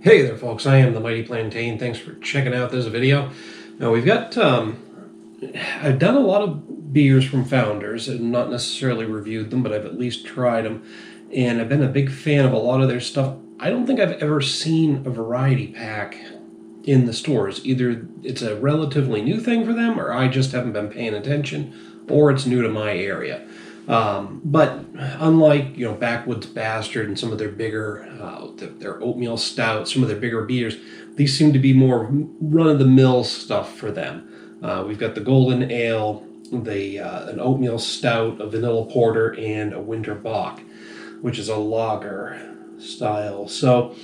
Hey there folks, I am the Mighty Plantain. Thanks for checking out this video. Now we've got, I've done a lot of beers from Founders and not necessarily reviewed them, but I've at least tried them. And I've been a big fan of a lot of their stuff. I don't think I've ever seen a variety pack in the stores. Either it's a relatively new thing for them, or I just haven't been paying attention, or it's new to my area. But unlike, Backwoods Bastard and some of their bigger, their Oatmeal Stout, some of their bigger beers, these seem to be more run-of-the-mill stuff for them. We've got the Golden Ale, an Oatmeal Stout, a Vanilla Porter, and a Winter Bock, which is a lager style. So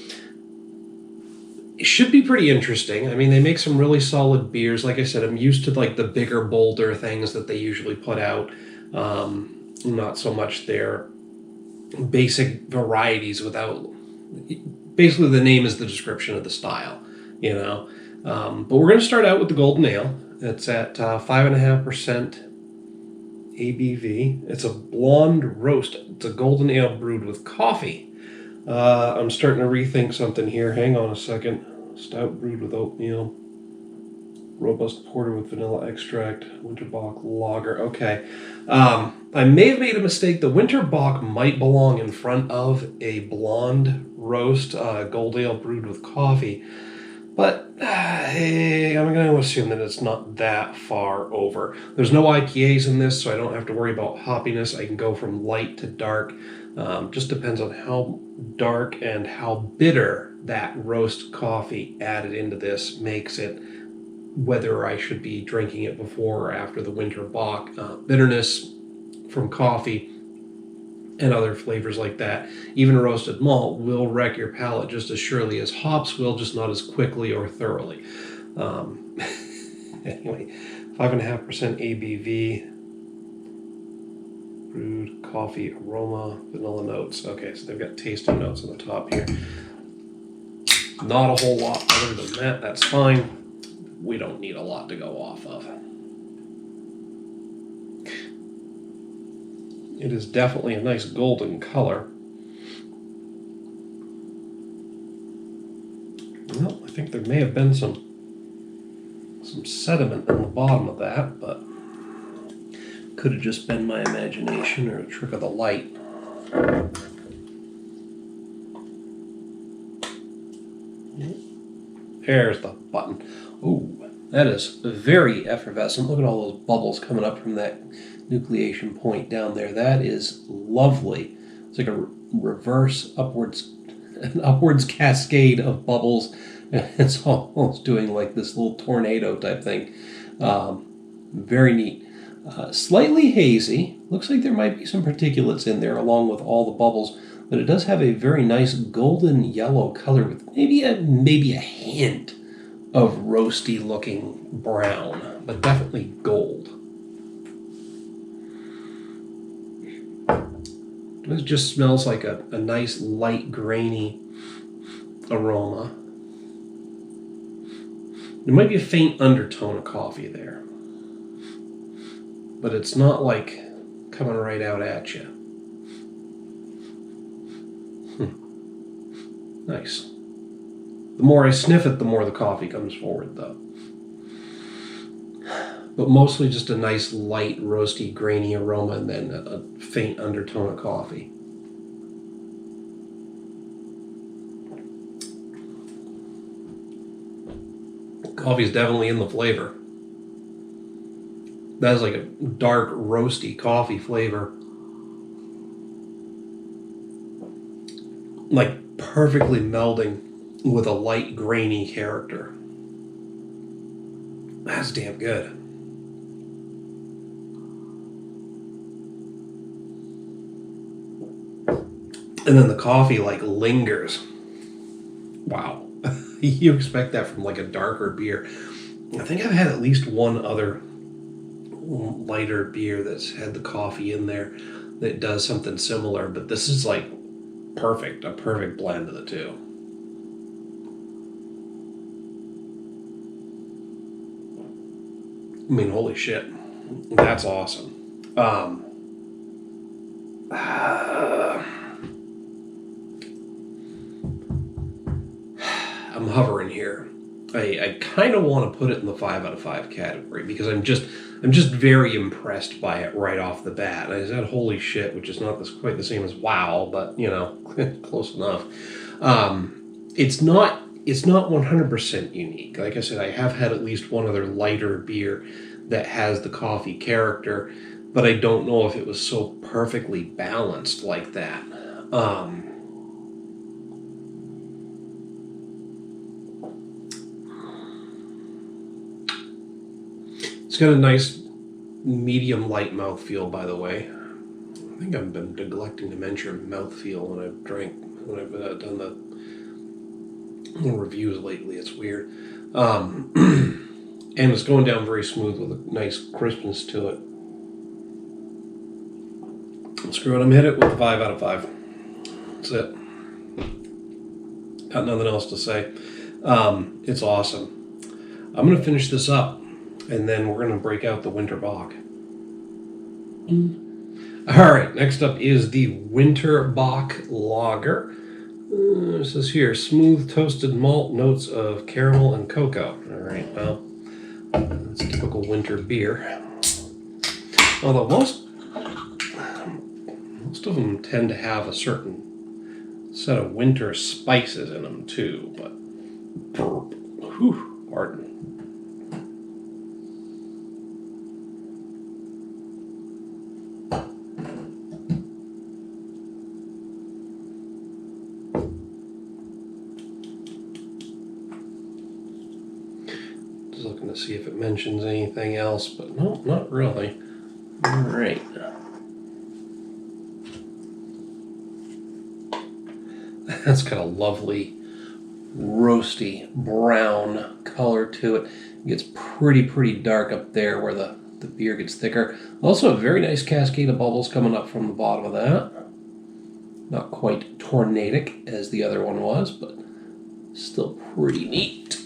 it should be pretty interesting. I mean, they make some really solid beers. Like I said, I'm used to like the bigger, bolder things that they usually put out. Not so much their basic varieties without... Basically, the name is the description of the style, But we're going to start out with the Golden Ale. It's at 5.5% ABV. It's a blonde roast. It's a Golden Ale brewed with coffee. I'm starting to rethink something here. Hang on a second. Stout brewed with oatmeal. Robust porter with vanilla extract. Winter Bock lager. Okay. I may have made a mistake. The Winter Bock might belong in front of a blonde roast Gold Ale brewed with coffee. But hey, I'm going to assume that it's not that far over. There's no IPAs in this, so I don't have to worry about hoppiness. I can go from light to dark. Just depends on how dark and how bitter that roast coffee added into this makes it, whether I should be drinking it before or after the Winter Bock. Bitterness from coffee and other flavors like that, even roasted malt, will wreck your palate just as surely as hops will, just not as quickly or thoroughly. Anyway, 5.5% ABV, brewed coffee aroma, vanilla notes. Okay, so they've got tasting notes on the top here. Not a whole lot other than that. That's fine. We don't need a lot to go off of. It is definitely a nice golden color. Well, I think there may have been some sediment in the bottom of that, but could have just been my imagination or a trick of the light. There's the button. Ooh, that is very effervescent. Look at all those bubbles coming up from that nucleation point down there. That is lovely. It's like a reverse an upwards cascade of bubbles. It's almost doing like this little tornado type thing. Very neat. Slightly hazy. Looks like there might be some particulates in there along with all the bubbles, but it does have a very nice golden yellow color with maybe a hint of roasty looking brown, but definitely gold. It just smells like a nice light grainy aroma. There might be a faint undertone of coffee there, but it's not like coming right out at you. Nice. The more I sniff it, the more the coffee comes forward, though. But mostly just a nice, light, roasty, grainy aroma and then a faint undertone of coffee. Coffee's definitely in the flavor. That is like a dark, roasty coffee flavor. Like perfectly melding with a light, grainy character. That's damn good. And then the coffee like lingers. Wow. You expect that from like a darker beer. I think I've had at least one other lighter beer that's had the coffee in there that does something similar, but this is like a perfect blend of the two. I mean, holy shit. That's awesome. I'm hovering here. I kind of want to put it in the 5 out of 5 category because I'm just very impressed by it right off the bat. I said holy shit, which is not quite the same as wow, but you know, close enough. It's not 100% unique. Like I said, I have had at least one other lighter beer that has the coffee character, but I don't know if it was so perfectly balanced like that. It's got a nice medium light mouthfeel, by the way. I think I've been neglecting to mention mouthfeel when I've done the reviews lately. It's weird. And it's going down very smooth with a nice crispness to it. Screw it, I'm hit it with a 5 out of 5. That's it. Got nothing else to say. It's awesome. I'm going to finish this up, and then we're going to break out the Winter Bock. All right, next up is the Winter Bock Lager. It says here, smooth toasted malt, notes of caramel and cocoa. All right, well, that's a typical winter beer. Although most of them tend to have a certain set of winter spices in them too, but pardon. Just looking to see if it mentions anything else, but no, not really. All right. That's got a lovely roasty brown color to it. It gets pretty dark up there where the beer gets thicker. Also a very nice cascade of bubbles coming up from the bottom of that. Not quite tornadic as the other one was, but still pretty neat.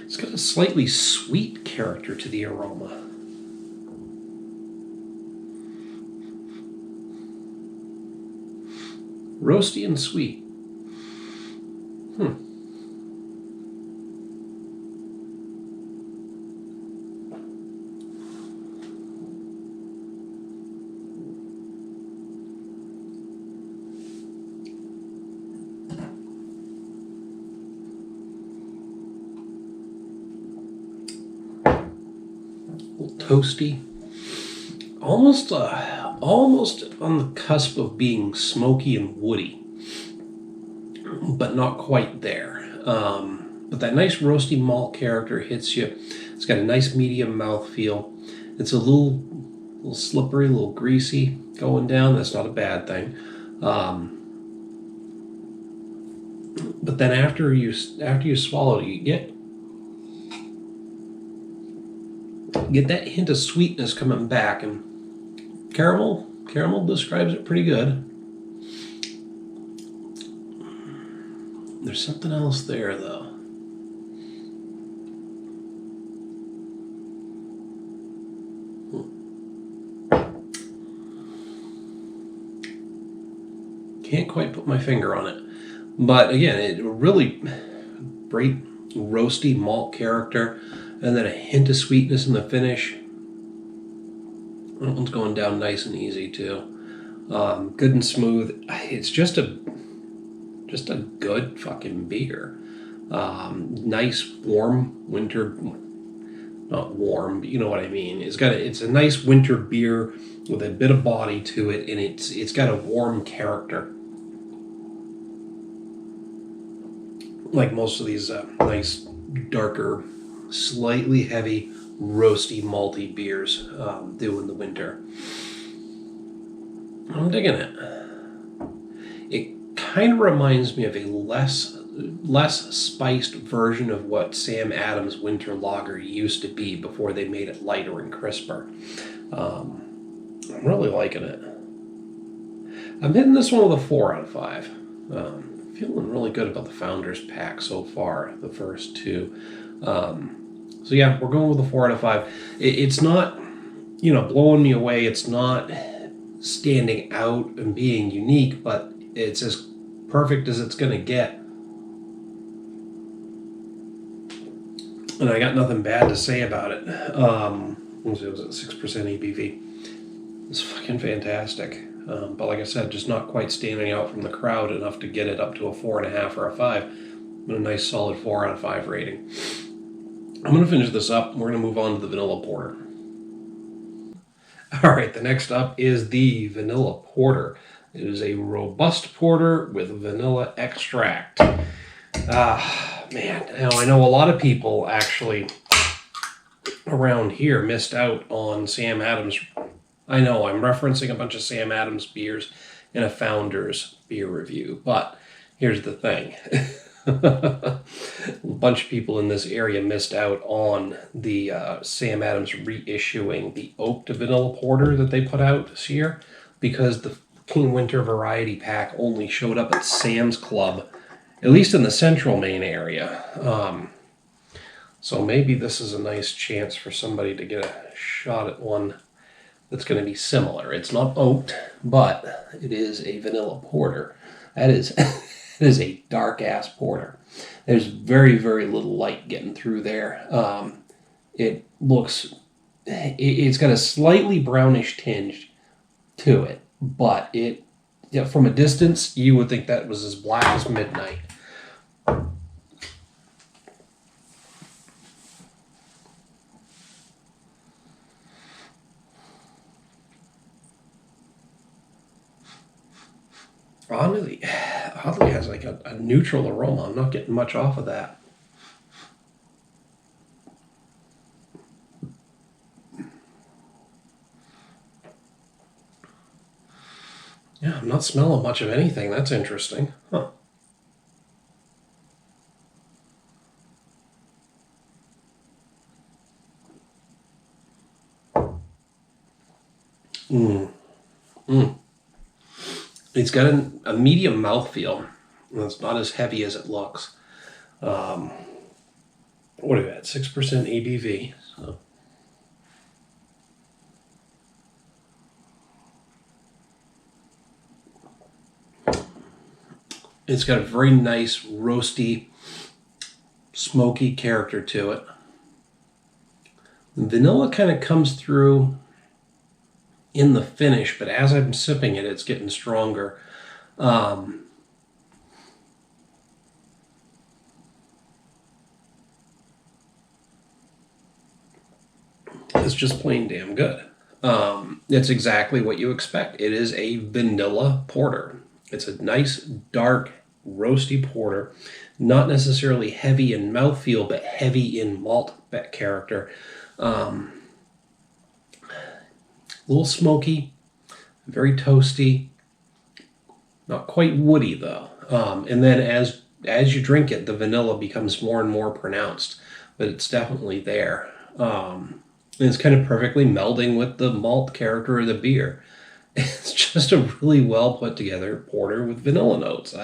It's got a slightly sweet character to the aroma. Roasty and sweet. A little toasty. Almost on the cusp of being smoky and woody, but not quite there. But that nice roasty malt character hits you. It's got a nice medium mouthfeel. It's a little slippery, a little greasy going down. That's not a bad thing. But then after you swallow it, you get that hint of sweetness coming back, and caramel describes it pretty good. There's something else there though. Can't quite put my finger on it. But again, it really great roasty malt character, and then a hint of sweetness in the finish. That one's going down nice and easy too. Good and smooth. It's just a good fucking beer. Nice warm winter, not warm, but you know what I mean. It's a nice winter beer with a bit of body to it, and it's got a warm character. Like most of these nice, darker, slightly heavy, roasty, malty beers do in the winter. I'm digging it. It kind of reminds me of a less spiced version of what Sam Adams Winter Lager used to be before they made it lighter and crisper. I'm really liking it. I'm hitting this one with a 4 out of 5. Feeling really good about the Founders Pack so far, the first two. So yeah, we're going with a 4 out of 5. It's not, blowing me away. It's not standing out and being unique, but it's as perfect as it's going to get. And I got nothing bad to say about it. Was it 6% ABV? It's fucking fantastic. But like I said, just not quite standing out from the crowd enough to get it up to a 4.5 or a 5. But a nice solid 4 out of 5 rating. I'm going to finish this up. We're going to move on to the vanilla porter. All right, the next up is the vanilla porter. It is a robust porter with vanilla extract. Man, now I know a lot of people actually around here missed out on Sam Adams. I know I'm referencing a bunch of Sam Adams beers in a Founders beer review, but here's the thing. A bunch of people in this area missed out on the Sam Adams reissuing the Oak to Vanilla Porter that they put out this year, because the King Winter Variety Pack only showed up at Sam's Club, at least in the central Maine area. So maybe this is a nice chance for somebody to get a shot at one that's going to be similar. It's not oaked, but it is a vanilla porter. That is... It is a dark-ass porter. There's very, very little light getting through there. It looks... It's got a slightly brownish tinge to it, but it, from a distance, you would think that was as black as midnight. Oddly has like a neutral aroma. I'm not getting much off of that. Yeah, I'm not smelling much of anything. That's interesting. Huh. It's got a medium mouthfeel. It's not as heavy as it looks. What are we at? 6% ABV. So. It's got a very nice, roasty, smoky character to it. The vanilla kind of comes through in the finish, but as I'm sipping it, it's getting stronger. It's just plain damn good. It's exactly what you expect. It is a vanilla porter. It's a nice, dark, roasty porter. Not necessarily heavy in mouthfeel, but heavy in malt character. A little smoky, very toasty, not quite woody though. And then as you drink it, the vanilla becomes more and more pronounced, but it's definitely there. And it's kind of perfectly melding with the malt character of the beer. It's just a really well put together porter with vanilla notes.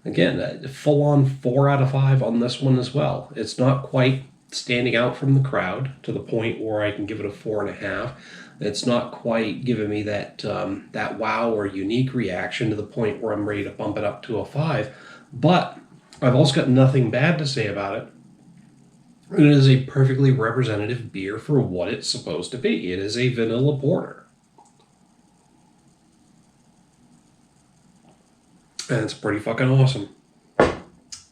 Again, full on 4 out of 5 on this one as well. It's not quite standing out from the crowd to the point where I can give it a 4.5. It's not quite giving me that wow or unique reaction to the point where I'm ready to bump it up to a 5. But I've also got nothing bad to say about it. It is a perfectly representative beer for what it's supposed to be. It is a vanilla porter. And it's pretty fucking awesome.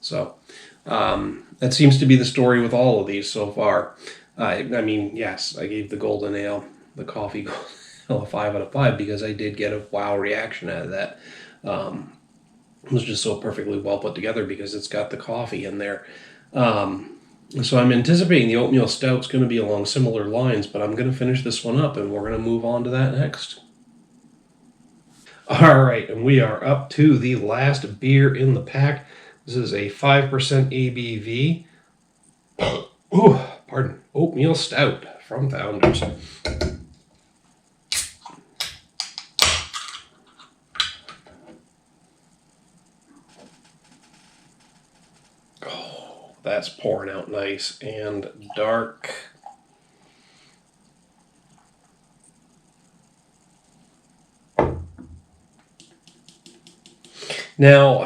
So, that seems to be the story with all of these so far. I mean, yes, I gave the Golden Ale, the coffee Golden Ale, a 5 out of 5 because I did get a wow reaction out of that. It was just so perfectly well put together because it's got the coffee in there. So I'm anticipating the Oatmeal Stout's going to be along similar lines, but I'm going to finish this one up and we're going to move on to that next. All right, and we are up to the last beer in the pack. This is a 5% ABV. Oatmeal Stout from Founders. Oh, that's pouring out nice and dark. Now,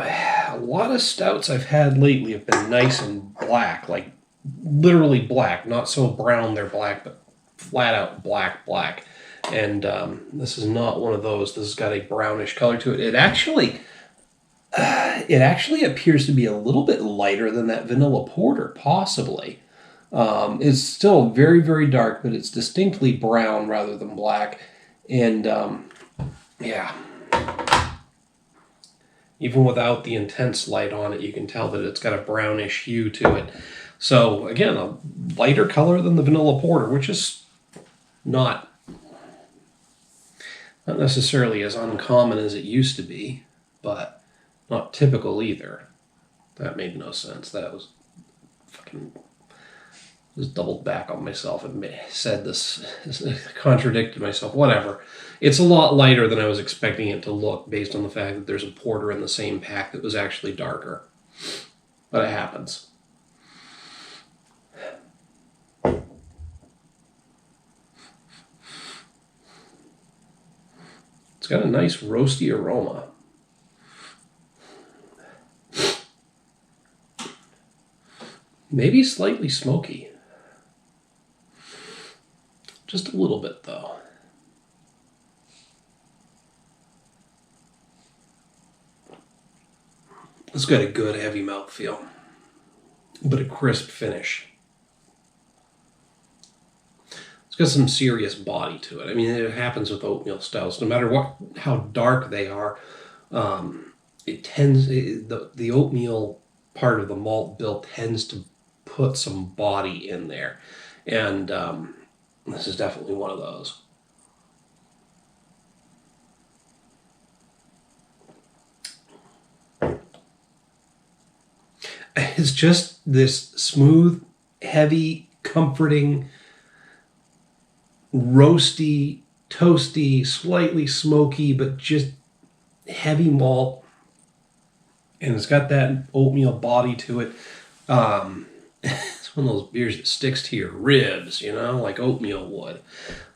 a lot of stouts I've had lately have been nice and black, like literally black, not so brown they're black, but flat out black, black. And this is not one of those. This has got a brownish color to it. It actually appears to be a little bit lighter than that vanilla porter, possibly. It's still very, very dark, but it's distinctly brown rather than black. And yeah, even without the intense light on it, you can tell that it's got a brownish hue to it. So again, a lighter color than the vanilla porter, which is not necessarily as uncommon as it used to be, but not typical either. That made no sense. That was fucking just doubled back on myself and said this, contradicted myself, whatever. It's a lot lighter than I was expecting it to look based on the fact that there's a porter in the same pack that was actually darker. But it happens. It's got a nice roasty aroma. Maybe slightly smoky. Just a little bit, though. It's got a good heavy mouthfeel, but a crisp finish. It's got some serious body to it. I mean, it happens with oatmeal stouts. No matter how dark they are, the oatmeal part of the malt bill tends to put some body in there, and this is definitely one of those. It's just this smooth, heavy, comforting, roasty, toasty, slightly smoky, but just heavy malt. And it's got that oatmeal body to it. It's one of those beers that sticks to your ribs, like oatmeal would.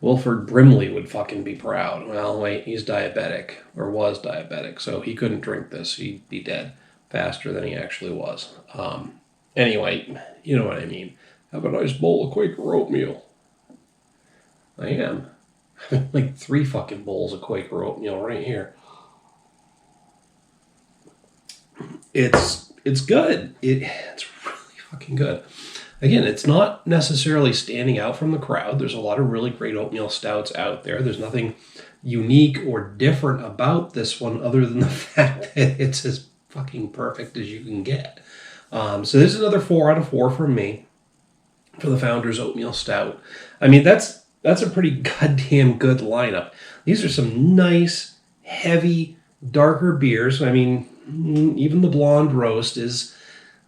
Wilford Brimley would fucking be proud. Well, wait, he's diabetic, or was diabetic, so he couldn't drink this. He'd be dead faster than he actually was. Anyway, you know what I mean. Have a nice bowl of Quaker oatmeal. I am. Like 3 fucking bowls of Quaker oatmeal right here. It's good. It's really fucking good. Again, it's not necessarily standing out from the crowd. There's a lot of really great oatmeal stouts out there. There's nothing unique or different about this one other than the fact that it's as fucking perfect as you can get. So this is another 4 out of 4 from me for the Founders Oatmeal Stout. I mean, that's a pretty goddamn good lineup. These are some nice, heavy, darker beers. I mean, even the blonde roast is,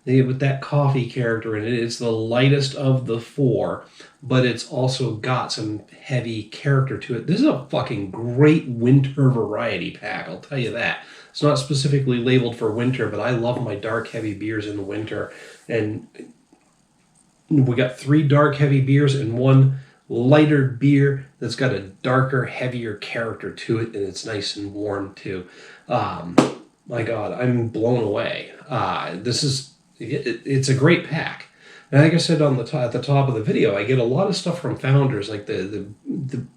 with that coffee character in it, it's the lightest of the 4, but it's also got some heavy character to it. This is a fucking great winter variety pack, I'll tell you that. It's not specifically labeled for winter, but I love my dark, heavy beers in the winter. And we got 3 dark, heavy beers and 1 lighter beer that's got a darker, heavier character to it, and it's nice and warm too. My God, I'm blown away. It's a great pack. And like I said at the top of the video, I get a lot of stuff from Founders, like the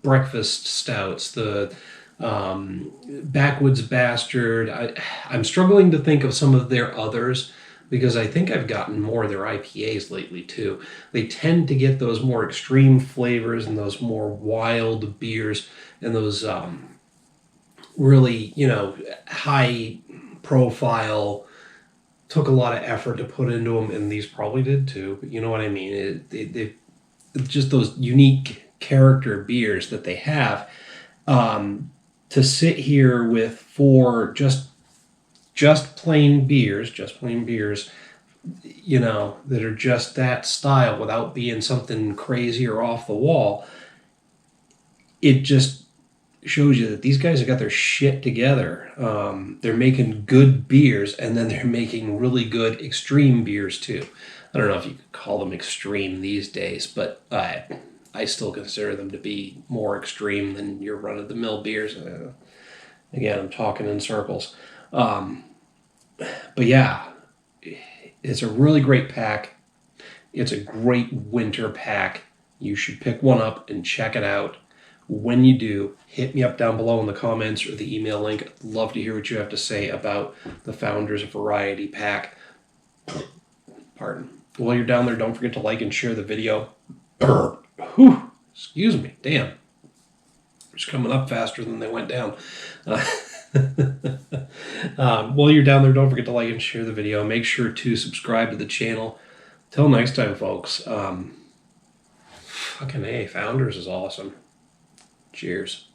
breakfast stouts, the Backwoods Bastard. I'm struggling to think of some of their others, because I think I've gotten more of their IPAs lately too. They tend to get those more extreme flavors and those more wild beers and those really, high profile, took a lot of effort to put into them, and these probably did too, but you know what I mean? They just those unique character beers that they have, to sit here with 4 just plain beers, that are just that style without being something crazy or off the wall. It just shows you that these guys have got their shit together. They're making good beers, and then they're making really good extreme beers too. I don't know if you could call them extreme these days, but I still consider them to be more extreme than your run-of-the-mill beers. Again, I'm talking in circles. But yeah, it's a really great pack. It's a great winter pack. You should pick one up and check it out. When you do, hit me up down below in the comments or the email link. I'd love to hear what you have to say about the Founders Variety Pack. Pardon. While you're down there, don't forget to like and share the video. Whew, excuse me, damn. It's coming up faster than they went down. While you're down there, don't forget to like and share the video. Make sure to subscribe to the channel. Till next time, folks. Fucking A, Founders is awesome. Cheers.